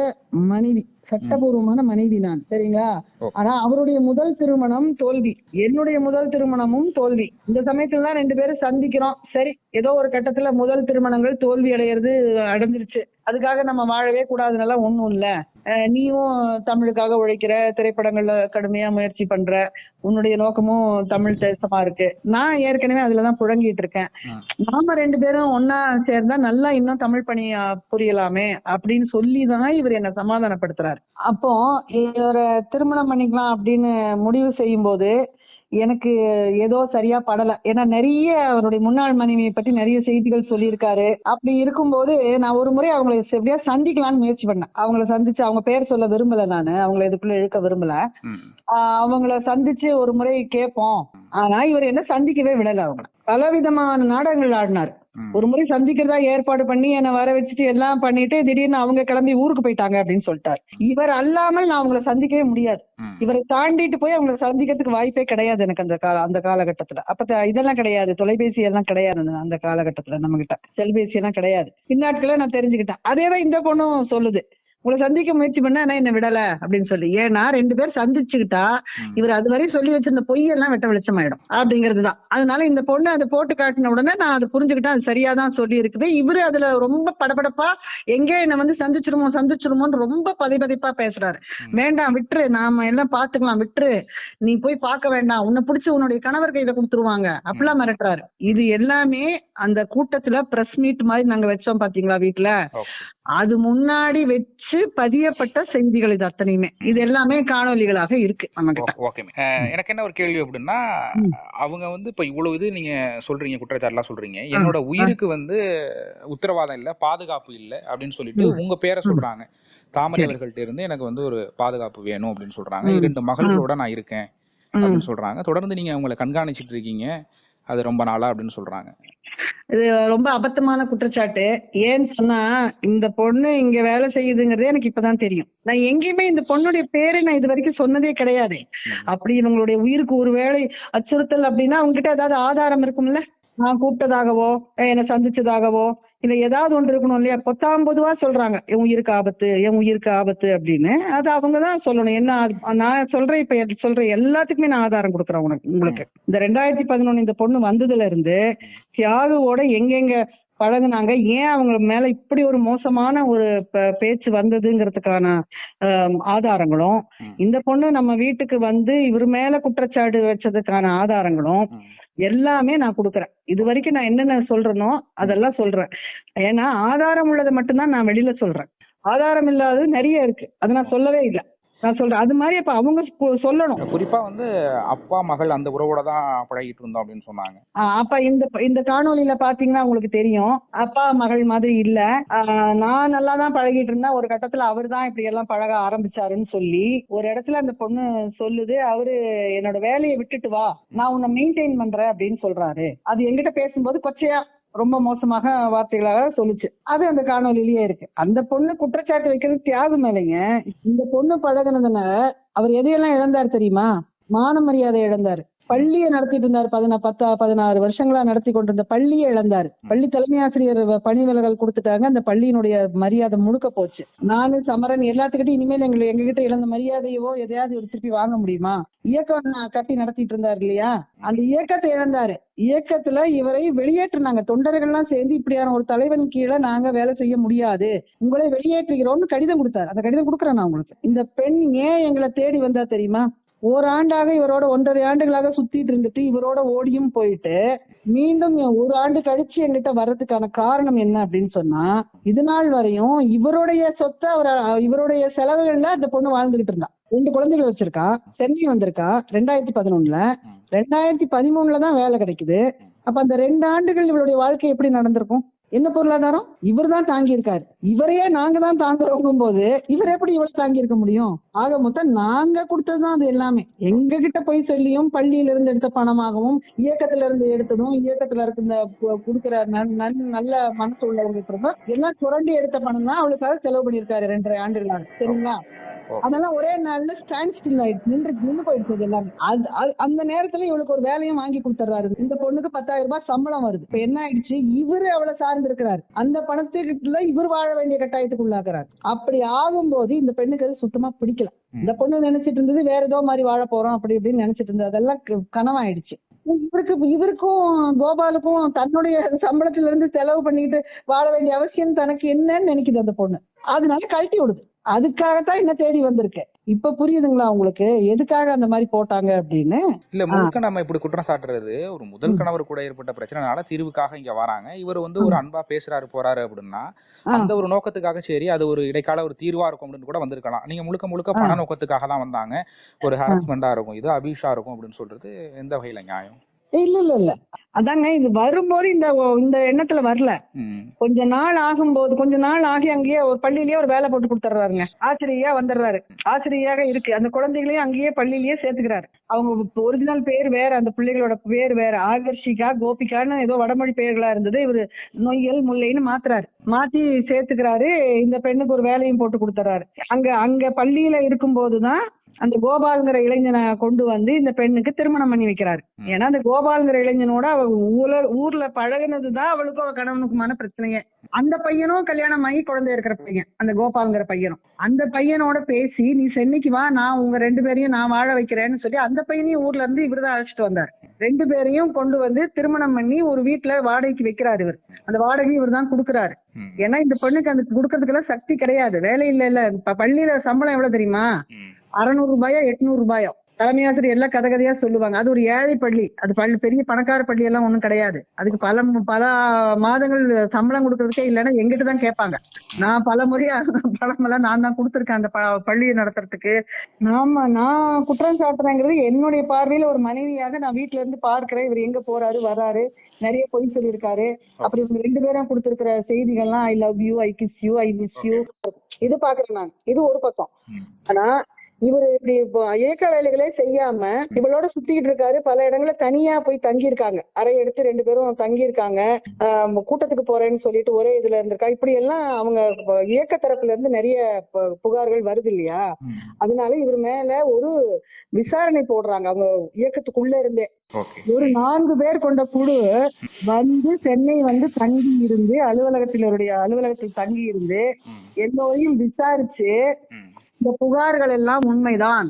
மனைவி, சட்டபூர்வமான மனைவி நான், சரிங்களா? ஆனா அவருடைய முதல் திருமணம் தோல்வி, என்னுடைய முதல் திருமணமும் தோல்வி. இந்த சமயத்துல தான் 2 பேரும் சந்திக்கிறோம். சரி, ஏதோ ஒரு கட்டத்துல முதல் திருமணங்கள் தோல்வி அடைஞ்சிருச்சு, அதுக்காக நம்ம வாழவே கூடாதுனால ஒண்ணும் இல்ல, நீயும் தமிழுக்காக உழைக்கிற, திரைப்படங்கள்ல கடுமையா முயற்சி பண்ற, உன்னுடைய நோக்கமும் தமிழ் தேசமா இருக்கு, நான் ஏற்கனவே அதுலதான் புழங்கிட்டு இருக்கேன், நாம 2 பேரும் ஒன்னா சேர்ந்தா நல்லா இன்னும் தமிழ் பணி புரியலாமே அப்படின்னு சொல்லிதான் இவர் என்ன சமாதானப்படுத்துறாரு. அப்போ இவரை திருமணம் பண்ணிக்கலாம் அப்படின்னு முடிவு செய்யும் போது எனக்கு ஏதோ சரியா படல. ஏன்னா நிறைய அவருடைய முன்னாள் மனைவியை பற்றி நிறைய செய்திகள் சொல்லியிருக்காரு. அப்படி இருக்கும்போது நான் ஒரு முறை அவங்களை எப்படியா சந்திக்கலாம்னு முயற்சி பண்ணேன். அவங்கள சந்திச்சு, அவங்க பேர் சொல்ல விரும்பல, நானு அவங்களை இதுக்குள்ள இழுக்க விரும்பல, அவங்கள சந்திச்சு ஒரு முறை கேட்போம். ஆனா இவர் என்ன சந்திக்கவே விடல. அவங்க பலவிதமான நாடகங்கள் ஆடினார். ஒரு முறை சந்திக்கிறதா ஏற்பாடு பண்ணி என்னை வர வச்சுட்டு எல்லாம் பண்ணிட்டு திடீர்னு அவங்க கிளம்பி ஊருக்கு போயிட்டாங்க அப்படின்னு சொல்லிட்டாரு. இவர் அல்லாமல் நான் அவங்களை சந்திக்கவே முடியாது, இவரை தாண்டிட்டு போய் அவங்களை சந்திக்கிறதுக்கு வாய்ப்பே கிடையாது எனக்கு அந்த காலகட்டத்துல. அப்ப இதெல்லாம் கிடையாது, தொலைபேசி எல்லாம் கிடையாது அந்த காலகட்டத்துல, நம்ம கிட்ட செல்பேசி எல்லாம் கிடையாது. பின்னாட்கள நான் தெரிஞ்சுக்கிட்டேன். அதேதான் இந்த பொண்ணும் சொல்லுது, உங்களை சந்திக்க முயற்சி பண்ண என்ன விடல அப்படின்னு சொல்லி. ஏன்னா 2 பேர் சந்திச்சுக்கிட்டா இவர் அதுவரை சொல்லி வச்சிருந்த பொய்யெல்லாம் வெட்ட வெளிச்சமாயிடும் அப்படிங்கிறதுதான். அதனால இந்த பொண்ணு அதை போட்டு காட்டின உடனே நான் அதை புரிஞ்சுக்கிட்டேன், அது சரியாதான் சொல்லி இருக்குது. இவரு அதுல ரொம்ப படபடப்பா எங்கே என்ன வந்து சந்திச்சிருமோன்னு ரொம்ப பதிப்பா பேசுறாரு. வேண்டாம் விட்டுரு, நாம எல்லாம் பாத்துக்கலாம், விட்டுரு, நீ போய் பார்க்க வேண்டாம், உன்னை பிடிச்சி உன்னுடைய கணவர் கையில கொடுத்துருவாங்க அப்படிலாம் மிரட்டுறாரு. இது எல்லாமே அந்த கூட்டத்துல பிரஸ் மீட் மாதிரி நாங்க வச்சோம் பாத்தீங்களா வீட்டுல, அது முன்னாடி வச்சு பதியப்பட்ட செய்திகள் இது அத்தனையுமே. இது எல்லாமே காணொலிகளாக இருக்கு நம்ம கிட்ட. எனக்கு என்ன ஒரு கேள்வி அப்படின்னா, அவங்க வந்து இப்ப இவ்வளவு இது நீங்க சொல்றீங்க, குற்றச்சாட்டுலாம் சொல்றீங்க, என்னோட உயிருக்கு வந்து உத்தரவாதம் இல்ல, பாதுகாப்பு இல்ல அப்படின்னு சொல்லிட்டு உங்க பேரை சொல்றாங்க. தாமரை அவர்கள்ட்ட இருந்து எனக்கு வந்து ஒரு பாதுகாப்பு வேணும் அப்படின்னு சொல்றாங்க. 2 மகளோட நான் இருக்கேன் அப்படின்னு சொல்றாங்க. தொடர்ந்து நீங்க அவங்களை கண்காணிச்சிட்டு இருக்கீங்க அது ரொம்ப நாளா அப்படின்னு சொல்றாங்க. இது ரொம்ப அபத்தமான குற்றச்சாட்டு. ஏன்னு சொன்னா, இந்த பொண்ணு இங்க வேலை செய்யுதுங்கிறதே எனக்கு இப்பதான் தெரியும். நான் எங்கேயுமே இந்த பொண்ணுடைய பேரை நான் இது வரைக்கும் சொன்னதே கிடையாது. அப்படி இவங்களுடைய உயிருக்கு ஒரு வேளை அச்சுறுத்தல் அப்படின்னா அவங்ககிட்ட ஏதாவது ஆதாரம் இருக்கும்ல, நான் கூப்பிட்டதாகவோ என்னை சந்திச்சதாகவோ இல்ல ஏதாவது ஒன்று இருக்கணும் இல்லையா. பொத்தாம்பொதுவா சொல்றாங்க என் உயிருக்கு ஆபத்து அப்படின்னு. அது அவங்கதான் சொல்லணும். என்ன நான் சொல்றேன், இப்ப சொல்றேன் எல்லாத்துக்குமே நான் ஆதாரம் கொடுக்குறேன் உங்களுக்கு. இந்த 2011 இந்த பொண்ணு வந்ததுல இருந்து தியாகுவோட எங்கெங்க பழகுனாங்க, ஏன் அவங்க மேல இப்படி ஒரு மோசமான ஒரு பேச்சு வந்ததுங்கிறதுக்கான ஆதாரங்களும், இந்த பொண்ணு நம்ம வீட்டுக்கு வந்து இவர் மேல குற்றச்சாட்டு வச்சதுக்கான ஆதாரங்களும் எல்லாமே நான் கொடுக்குறேன். இது வரைக்கும் நான் என்னென்ன சொல்றேனோ அதெல்லாம் சொல்றேன். ஏன்னா ஆதாரம் உள்ளதை மட்டும்தான் நான் வெளியில சொல்றேன், ஆதாரம் இல்லாதது நிறைய இருக்கு, அதை நான் சொல்லவே இல்லை. நான் சொல்றேன் அது மாதிரி அப்ப அவங்க சொல்லணும். குறிப்பா வந்து அப்பா மகள் அந்த உறவோட தான் பழகிட்டு இருந்தோம் அப்படின்னு சொன்னாங்க. அப்ப இந்த காணொலியில பாத்தீங்கன்னா உங்களுக்கு தெரியும், அப்பா மகள் மாதிரி இல்ல. நான் நல்லா தான் பழகிட்டு இருந்தேன், ஒரு கட்டத்துல அவர் தான் இப்படி எல்லாம் பழக ஆரம்பிச்சாருன்னு சொல்லி ஒரு இடத்துல அந்த பொண்ணு சொல்லுது, அவரு என்னோட வேலையை விட்டுட்டு வா, நான் உன்னை மெயின்டைன் பண்றேன் அப்படின்னு சொல்றாரு. அது என்கிட்ட பேசும்போது கொச்சையா ரொம்ப மோசமாக வார்த்தைகளாக சொல்லுச்சு. அது அந்த காணொலியிலேயே இருக்கு. அந்த பொண்ணு குற்றச்சாட்டு வைக்கிறது தியாகம் இல்லைங்க. இந்த பொண்ணு பழகினதுனால அவர் எதையெல்லாம் இழந்தார் தெரியுமா? மான மரியாதை இழந்தாரு. பள்ளியை நடத்திட்டு இருந்தாரு, 16 வருஷங்களா நடத்தி கொண்டிருந்த பள்ளியை இழந்தாரு. பள்ளி தலைமை ஆசிரியர் பணி விலகல் கொடுத்துட்டாங்க. அந்த பள்ளியினுடைய மரியாதை முழுக்க போச்சு. நானு சமரன் எல்லாத்துக்கிட்டும் இனிமேல் எங்ககிட்ட இழந்த மரியாதையவோ எதையாவது ஒரு திருப்பி வாங்க முடியுமா? இயக்கம் கட்டி நடத்திட்டு இருந்தாரு இல்லையா, அந்த இயக்கத்தை இழந்தாரு. இயக்கத்துல இவரை வெளியேற்றினாங்க. தொண்டர்கள்லாம் சேர்ந்து இப்படியான ஒரு தலைவன் கீழே நாங்க வேலை செய்ய முடியாது, உங்களை வெளியேற்றுகிறோம்னு கடிதம் கொடுத்தாரு. அந்த கடிதம் கொடுக்குறேன் நான் உங்களுக்கு. இந்த பெண் ஏன் எங்களை தேடி வந்தா தெரியுமா? ஓராண்டாக இவரோட 1.5 ஆண்டுகளாக சுத்திட்டு இருந்துட்டு இவரோட ஓடியும் போயிட்டு மீண்டும் 1 ஆண்டு கழிச்சு எங்கிட்ட வர்றதுக்கான காரணம் என்ன அப்படின்னு சொன்னா, இது நாள் வரையும் இவருடைய சொத்தை இவருடைய செலவுகள்ல அந்த பொண்ணு வாழ்ந்துகிட்டு இருந்தா. 2 குழந்தைகள் வச்சிருக்கா, சென்னை வந்திருக்கா 2011. 2013 தான் வேலை கிடைக்குது. அப்ப அந்த 2 ஆண்டுகள் இவருடைய வாழ்க்கை எப்படி நடந்திருக்கும்? என்ன பொருளாதாரம்? இவர் தான் தாங்கி இருக்காரு. இவரையே நாங்க தான் தாங்குறோங்கும் போது இவர் எப்படி இவ்வளவு தாங்கி இருக்க முடியும்? ஆக மொத்தம் நாங்க கொடுத்ததுதான் அது எல்லாமே. எங்க கிட்ட போய் சொல்லியும் பள்ளியில இருந்து எடுத்த பணமாகவும் இயக்கத்துல இருந்து எடுத்ததும் இயக்கத்துல இருக்க கொடுக்கிற நல்ல மனசு உள்ளவங்க எல்லாம் சுரண்டி எடுத்த பணம் தான் அவளுக்காக செலவு பண்ணியிருக்காரு 2.5 ஆண்டுகளாக. சரிங்களா? அதெல்லாம் ஒரே நாள்ல ஸ்டாண்ட் ஸ்டில் ஆயிடுச்சு, நின்று போயிடுச்சு எல்லாமே. அந்த நேரத்துல இவளுக்கு ஒரு வேலையும் வாங்கி கொடுத்துறாரு. இந்த பொண்ணுக்கு 10,000 ரூபாய் சம்பளம் வருது. இப்ப என்ன ஆயிடுச்சு, இவரு அவளை சார்ந்து இருக்கிறாரு. அந்த பணத்துக்குள்ள இவர் வாழ வேண்டிய கட்டாயத்துக்கு உள்ளாக்குறாரு. அப்படி ஆகும்போது இந்த பெண்ணுக்கு அது சுத்தமா பிடிக்கல. இந்த பொண்ணு நினைச்சிட்டு இருந்தது வேற ஏதோ மாதிரி வாழ போறோம் அப்படி இப்படின்னு நினைச்சிட்டு இருந்தது. அதெல்லாம் கனவாயிடுச்சு. இவருக்கும் கோபாலுக்கும் தன்னுடைய சம்பளத்துல இருந்து செலவு பண்ணிக்கிட்டு வாழ வேண்டிய அவசியம் தனக்கு என்னன்னு நினைக்குது அந்த பொண்ணு. அதனால கழட்டி விடுது. அதுக்காகத்தான் என்ன தேடி வந்திருக்கு. இப்ப புரியுதுங்களா உங்களுக்கு எதுக்காக அந்த மாதிரி போட்டாங்க அப்படின்னு? இல்ல முழுக்க நம்ம இப்படி குற்றம் சாட்டுறது ஒரு முதல் கணவர் கூட ஏற்பட்ட பிரச்சனைனால தீர்வுக்காக இங்க வராங்க. இவர் வந்து ஒரு அன்பா பேசுறாரு போறாரு அப்படின்னா அந்த ஒரு நோக்கத்துக்காக சரி அது ஒரு இடைக்கால ஒரு தீர்வா இருக்கும் அப்படின்னு கூட வந்திருக்கலாம். நீங்க முழுக்க பண நோக்கத்துக்காக தான் வந்தாங்க, ஒரு ஹராஸ்மெண்டா இருக்கும், இது அபியூஷா இருக்கும் அப்படின்னு சொல்றது எந்த வகையில நியாயம்? இல்ல அதாங்க, இது வரும்போது இந்த எண்ணத்துல வரல. கொஞ்ச நாள் ஆகி அங்கேயே ஒரு பள்ளியிலேயே ஒரு வேலை போட்டு கொடுத்துறாருங்க. ஆசிரியா வந்துடுறாரு. ஆசிரியாக இருக்கு. அந்த குழந்தைகளையும் அங்கேயே பள்ளியிலேயே சேர்த்துக்கிறாரு. அவங்க ஒரிஜினல் பேர் வேற, அந்த பிள்ளைகளோட பேர் வேற, ஆகர்ஷிகா கோபிகான்னு ஏதோ வடமொழி பெயர்களா இருந்தது. இவரு நொய்யல் முல்லைன்னு மாத்தி சேர்த்துக்கிறாரு. இந்த பெண்ணுக்கு ஒரு வேலையும் போட்டு கொடுத்துறாரு. அங்க பள்ளியில இருக்கும் போதுதான் அந்த கோபால்ங்கிற இளைஞனை கொண்டு வந்து இந்த பெண்ணுக்கு திருமணம் பண்ணி வைக்கிறாரு. ஏன்னா அந்த கோபால்ங்கிற இளைஞனோட அவ ஊர்ல பழகினதுதான் அவளுக்கும் அவ கணவனுக்குமான பிரச்சனையே. அந்த பையனும் கல்யாணம் ஆகி குழந்தை இருக்கிற பையன், அந்த கோபால்ங்கிற பையனும். அந்த பையனோட பேசி நீ சென்னைக்கு வா, நான் உங்க 2 பேரையும் நான் வாழ வைக்கிறேன்னு சொல்லி அந்த பையனையும் ஊர்ல இருந்து இவருதான் அழைச்சிட்டு வந்தார். 2 பேரையும் கொண்டு வந்து திருமணம் பண்ணி ஒரு வீட்டுல வாடகைக்கு வைக்கிறாரு. இவர் அந்த வாடகை இவர் தான் கொடுக்குறாரு. ஏன்னா இந்த பெண்ணுக்கு அந்த கொடுக்கறதுக்கெல்லாம் சக்தி கிடையாது, வேலை இல்ல. பள்ளியில சம்பளம் எவ்வளவு தெரியுமா? 600 ரூபாயோ 800 ரூபாயோ. தலைமை ஆசிரியர் எல்லாம் கதையா சொல்லுவாங்க. அது ஒரு ஏழை பள்ளி, அது பெரிய பணக்கார பள்ளி எல்லாம் ஒண்ணும் கிடையாது. அதுக்கு பல மாதங்கள் சம்பளம் கொடுக்கறதுக்கே இல்லைன்னா எங்கிட்ட தான் கேட்பாங்க. நான் பல முறையா பணமெல்லாம் நான் தான் கொடுத்துருக்கேன் அந்த பள்ளியை நடத்துறதுக்கு. நான் குற்றம் சாட்டுறேங்கிறது என்னுடைய பார்வையில ஒரு மனைவியாக நான் வீட்டுல இருந்து பார்க்கிறேன். இவர் எங்க போறாரு வர்றாரு, நிறைய பொய் சொல்லியிருக்காரு. அப்படி இவங்க 2 பேரும் கொடுத்திருக்கிற செய்திகள்லாம் I love you, I kiss you, I miss you, இது பாக்குறேன் நான். இது ஒரு பக்கம். ஆனா இவரு இப்படி இயக்க வேலைகளே செய்யாம இவளோட சுத்திக்கிட்டு இருக்காரு. பல இடங்கள தனியா போய் தங்கி இருக்காங்க, அறை எடுத்து 2 பேரும் தங்கி இருக்காங்க. கூட்டத்துக்கு போறேன்னு சொல்லிட்டு ஒரே இதுல இருந்திருக்கா. இப்படி எல்லாம் அவங்க இயக்க தரப்புல இருந்து நிறைய புகார்கள் வருது இல்லையா? அதனால இவர் மேல ஒரு விசாரணை போடுறாங்க அவங்க இயக்கத்துக்குள்ள இருந்தே. ஒரு 4 பேர் கொண்ட குழு வந்து சென்னை வந்து தங்கி இருந்து அலுவலகத்தில் தங்கி இருந்து எல்லோரையும் விசாரிச்சு இந்த புகார்கள் எல்லாம் உண்மைதான்,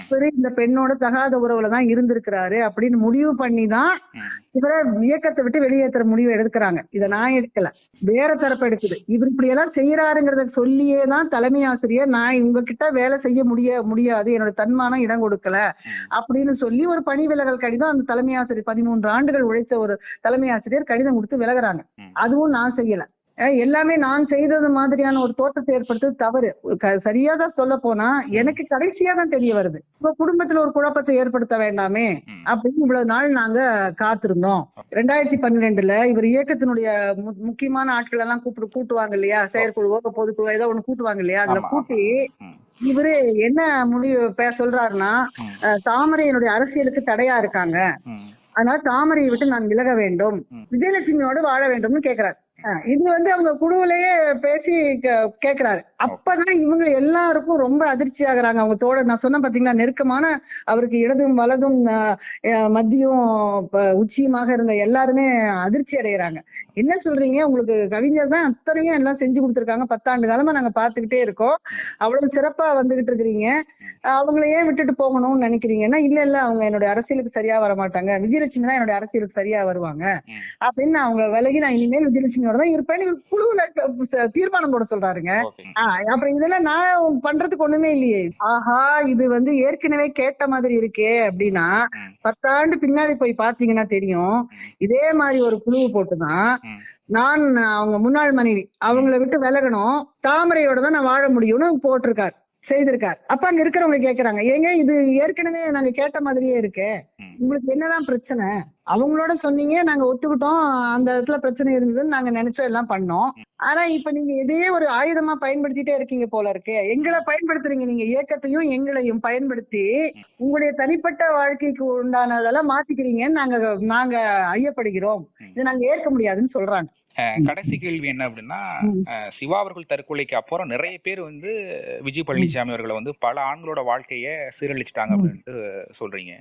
சரி இந்த பெண்ணோட தகாத உறவுலதான் இருந்திருக்கிறாரு அப்படின்னு முடிவு பண்ணிதான் இவரை இயக்கத்தை விட்டு வெளியேற்ற முடிவு எடுக்கிறாங்க. இதை நான் எடுக்கல, வேற தரப்பு எடுக்குது. இவர் இப்படி எல்லாம் செய்யறாருங்கிறத சொல்லியே தான் தலைமை ஆசிரியர் நான் உங்ககிட்ட வேலை செய்ய முடியாது, என்னோட தன்மானம் இடம் கொடுக்கல அப்படின்னு சொல்லி ஒரு பணி விலகல் கடிதம் அந்த தலைமை ஆசிரியர் 13 ஆண்டுகள் உழைத்த ஒரு தலைமை ஆசிரியர் கடிதம் கொடுத்து விலகுறாங்க. அதுவும் நான் செய்யல. எல்லாமே நான் செய்தது மாதிரியான ஒரு தோற்றத்தை ஏற்படுத்துறது தவறு. சரியா தான் சொல்ல போனா எனக்கு கடைசியா தான் தெரிய வருது. இப்ப குடும்பத்துல ஒரு குழப்பத்தை ஏற்படுத்த வேண்டாமே அப்படின்னு இவ்வளவு நாள் நாங்க காத்திருந்தோம். 2012 இவர் இயக்கத்தினுடைய முக்கியமான ஆட்கள் எல்லாம் கூட்டுவாங்க இல்லையா, செயற்குழுவோ பொதுக்குழுவோ ஏதோ ஒண்ணு கூட்டுவாங்க இல்லையா, அதுல கூட்டி இவரு என்ன முடிவு சொல்றாருன்னா, தாமரையினுடைய அரசியலுக்கு தடையா இருக்காங்க, அதனால தாமரையை விட்டு நான் விலக வேண்டும், விஜயலட்சுமியோடு வாழ வேண்டும்னு கேக்குறாரு. இது அவங்க குழுவிலேயே பேசி கேக்குறாரு. அப்பதான் இவங்க எல்லாருக்கும் ரொம்ப அதிர்ச்சி ஆகுறாங்க. அவங்க தோழர் நான் சொன்ன பாத்தீங்களா, நெருக்கமான அவருக்கு இடதும் வலதும் மத்தியும் உச்சியுமாக இருந்த எல்லாருமே அதிர்ச்சி அடைகிறாங்க. என்ன சொல்றீங்க, உங்களுக்கு கவிஞர் தான் அத்தனையும் எல்லாம் செஞ்சு கொடுத்துருக்காங்க, 10 ஆண்டு காலமா நாங்க பாத்துக்கிட்டே இருக்கோம், அவ்வளவு சிறப்பா வந்துகிட்டு இருக்கிறீங்க, அவங்கள ஏன் விட்டுட்டு போகணும்னு நினைக்கிறீங்கன்னா, இல்ல அவங்க என்னுடைய அரசியலுக்கு சரியா வர மாட்டாங்க, விஜயலட்சுமி தான் என்னுடைய அரசியலுக்கு சரியா வருவாங்க அப்படின்னு அவங்க விலகி நான் இனிமேல் விஜயலட்சுமியோட தான் இருப்பேன் குழுவுல தீர்மானம் போட சொல்றாருங்க. அப்புறம் இதெல்லாம் நான் பண்றதுக்கு ஒண்ணுமே இல்லையே. ஆஹா, இது ஏற்கனவே கேட்ட மாதிரி இருக்கே அப்படின்னா 10 ஆண்டு பின்னாடி போய் பாத்தீங்கன்னா தெரியும். இதே மாதிரி ஒரு குழுவு போட்டுதான் நான் அவங்க முன்னாள் மனைவி அவங்கள விட்டு விலகணும், தாமரையோட தான் நான் வாழ முடியும்னு போட்டிருக்காரு, செய்திருக்காரு. அப்ப அங்க இருக்கிறவங்க கேக்குறாங்க, ஏங்க இது ஏற்கனவே நாங்க கேட்ட மாதிரியே இருக்கு, உங்களுக்கு என்னதான் பிரச்சனை? அவங்களோட சொன்னீங்க, நாங்க ஒத்துக்கிட்டோம், அந்த இடத்துல பிரச்சனை இருந்ததுன்னு நாங்க நினைச்சோம், எல்லாம் பண்ணோம். ஆனா இப்ப நீங்க இதே ஒரு ஆயுதமா பயன்படுத்திட்டே இருக்கீங்க போல இருக்கு. எங்களை பயன்படுத்துறீங்க, நீங்க இயக்கத்தையும் எங்களையும் பயன்படுத்தி உங்களுடைய தனிப்பட்ட வாழ்க்கைக்கு உண்டானதெல்லாம் மாத்திக்கிறீங்கன்னு நாங்க ஐயப்படுகிறோம், இது நாங்க ஏற்க முடியாதுன்னு சொல்றாங்க. கடைசி கேள்வி என்ன அப்படின்னா, சிவா அவர்கள் தற்கொலைக்கு அப்புறம் நிறைய பேர் விஜய் பழனிசாமி அவர்களை பல ஆண்களோட வாழ்க்கைய சீரழிச்சிட்டாங்க அப்படின்ட்டு சொல்றீங்க.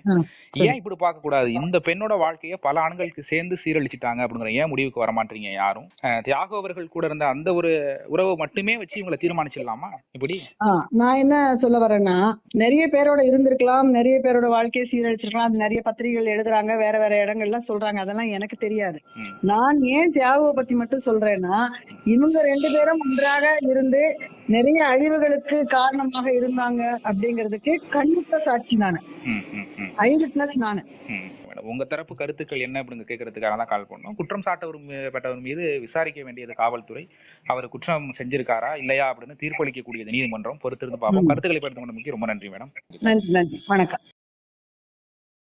ஏன் இப்படி பார்க்க கூடாது? இந்த பெண்ணோட வாழ்க்கைய பல ஆண்களுக்கு சேர்ந்து சீரழிச்சிட்டாங்க அப்படிங்கிற ஏன் முடிவுக்கு வர மாட்டீங்க யாரும்? தியாகு அவர்கள் கூட இருந்த அந்த ஒரு உறவு மட்டுமே வச்சு இவங்களை தீர்மானிச்சிடலாமா இப்படி? நான் என்ன சொல்ல வரேன்னா, நிறைய பேரோட இருந்திருக்கலாம், நிறைய பேரோட வாழ்க்கையை சீரழிச்சிருக்கலாம், அது நிறைய பத்திரிகைகள் எழுதுறாங்க, வேற வேற இடங்கள்ல சொல்றாங்க, அதெல்லாம் எனக்கு தெரியாது. நான் ஏன் தியாகுவை பத்தி மட்டும் சொல்றேன்னா, இவங்க 2 பேரும் ஒன்றாக இருந்து நிறைய அழிவுகளுக்கு காரணமாக இருந்தாங்க அப்படிங்கிறதுக்கு கண்டிப்பா சாட்சி நானு, ஐ விட்னஸ் நானு. உங்க தரப்பு கருத்துக்கள் என்ன அப்படிங்க கேட்கறதுக்காக தான் கால் பண்ணோம். குற்றம் சாட்டப்பட்டவர் மீது விசாரிக்க வேண்டியது காவல்துறை, அவர் குற்றம் செஞ்சிருக்காரா இல்லையா அப்படின்னு தீர்ப்பளிக்கக்கூடியது நீதிமன்றம். பொறுத்திருந்து பார்ப்போம். கருத்துக்களை பகிர்ந்து கொண்டமைக்கு ரொம்ப நன்றி மேடம். நன்றி, வணக்கம்.